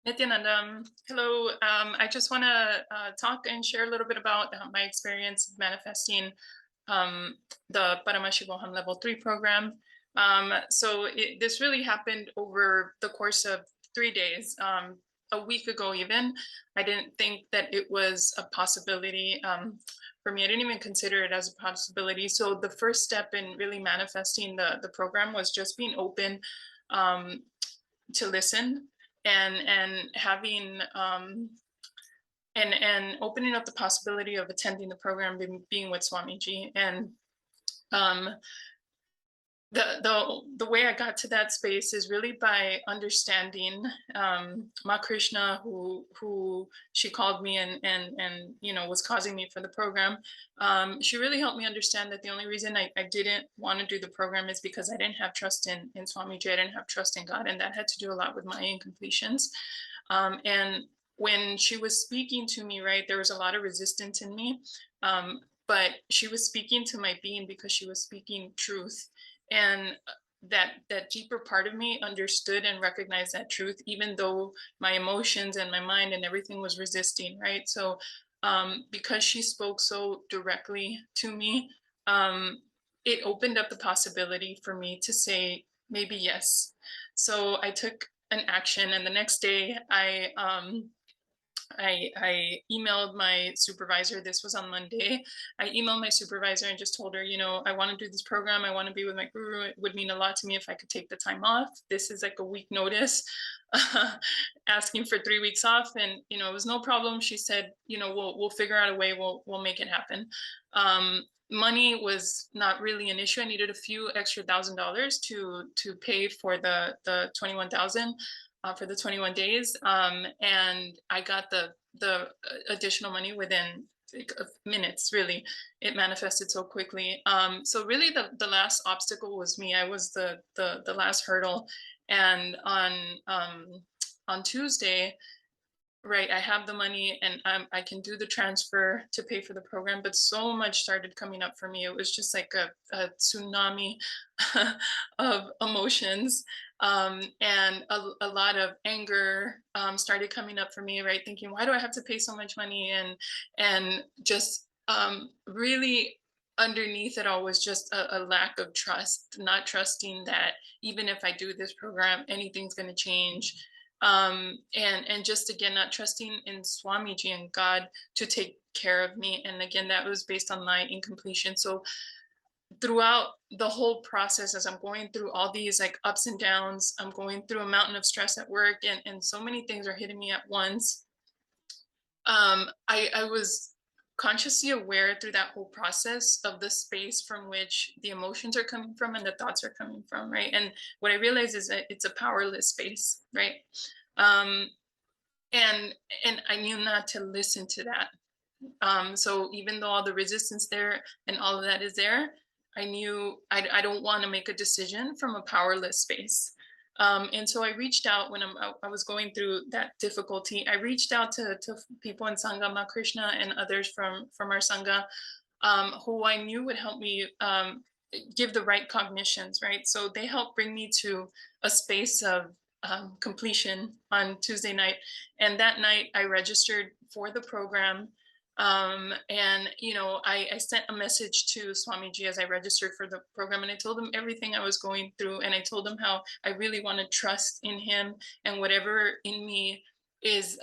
Nityanandam, hello. I just want to talk and share a little bit about my experience of manifesting the Paramashivoham Level 3 program. This really happened over the course of 3 days. A week ago even, I didn't think that it was a possibility for me. I didn't even consider it as a possibility. So the first step in really manifesting the program was just being open um, to listen and having and opening up the possibility of attending the program, being with Swamiji. And um, the way I got to that space is really by understanding Ma Krishna, who she called me and was causing me for the program. She really helped me understand that the only reason I didn't want to do the program is because I didn't have trust in Swamiji. I didn't have trust in God, and that had to do a lot with my incompletions. And when she was speaking to me, right, there was a lot of resistance in me. But she was speaking to my being because she was speaking truth. And that deeper part of me understood and recognized that truth, even though my emotions and my mind and everything was resisting, right? So because she spoke so directly to me, it opened up the possibility for me to say maybe yes. So I took an action, and the next day I emailed my supervisor. This was on Monday. I emailed my supervisor and just told her, I want to do this program. I want to be with my guru. It would mean a lot to me if I could take the time off. This is like a week notice, asking for 3 weeks off. And, it was no problem. She said, we'll figure out a way. We'll make it happen. Money was not really an issue. I needed a few extra $1,000 to pay for the 21,000. For the 21 days. And I got the additional money within minutes, really. It manifested so quickly. So really the last obstacle was me. I was the last hurdle. And on Tuesday, right, I have the money and I can do the transfer to pay for the program, but so much started coming up for me. It was just like a tsunami of emotions, and a lot of anger started coming up for me, right, thinking, why do I have to pay so much money? And just really underneath it all was just a lack of trust, not trusting that even if I do this program, anything's going to change. And just again, not trusting in Swamiji and God to take care of me. And again, that was based on my incompletion. So throughout the whole process, as I'm going through all these like ups and downs, I'm going through a mountain of stress at work, and so many things are hitting me at once. I was consciously aware through that whole process of the space from which the emotions are coming from and the thoughts are coming from, right? And what I realized is that it's a powerless space, right? Um, and I knew not to listen to that. So even though all the resistance there and all of that is there, I knew I don't want to make a decision from a powerless space. And so I reached out when I was going through that difficulty. I reached out to people in Sangha, Ma Krishna, and others from our Sangha, who I knew would help me give the right cognitions, right? So they helped bring me to a space of completion on Tuesday night. And that night I registered for the program. And I sent a message to Swamiji as I registered for the program, and I told him everything I was going through, and I told him how I really want to trust in him, and whatever in me is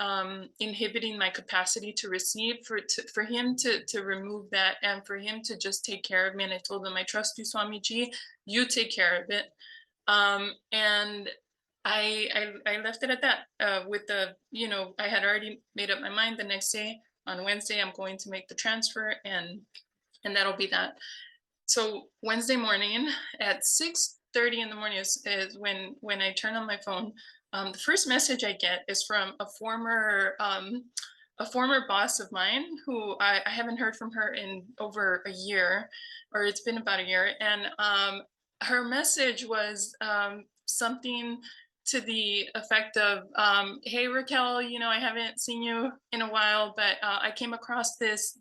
inhibiting my capacity to receive, for him to remove that, and for him to just take care of me. And I told him, I trust you, Swamiji, you take care of it. And I left it at that, with I had already made up my mind. The next day, on Wednesday, I'm going to make the transfer, and that'll be that. So Wednesday morning at 6:30 in the morning is when I turn on my phone. The first message I get is from a former boss of mine, who I haven't heard from her in over a year, or it's been about a year. And her message was something to the effect of, hey, Raquel, I haven't seen you in a while, but I came across this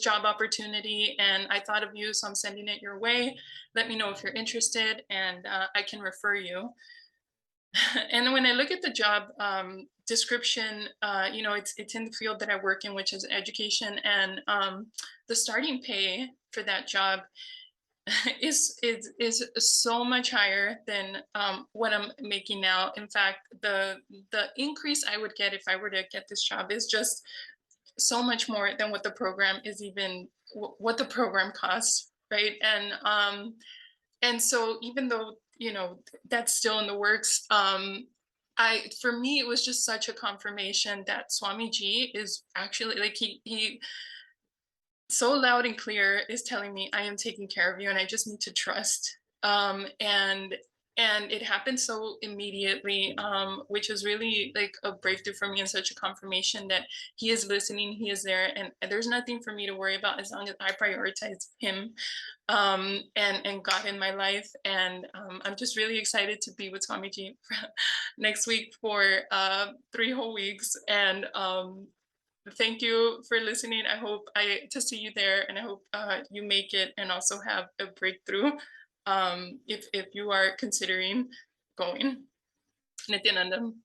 job opportunity and I thought of you, so I'm sending it your way. Let me know if you're interested, and I can refer you. And when I look at the job description, it's in the field that I work in, which is education, and the starting pay for that job is so much higher than what I'm making now. In fact, the increase I would get if I were to get this job is just so much more than what the program is even what the program costs, right? And so even though that's still in the works, I for me it was just such a confirmation that Swamiji is actually like he so loud and clear is telling me I am taking care of you and I just need to trust. And it happened so immediately, which is really like a breakthrough for me and such a confirmation that he is listening, he is there, and there's nothing for me to worry about as long as I prioritize him, and God in my life. And I'm just really excited to be with Swamiji next week for 3 whole weeks. And thank you for listening. I hope to see you there, and I hope you make it and also have a breakthrough, if you are considering going. Nityanandam.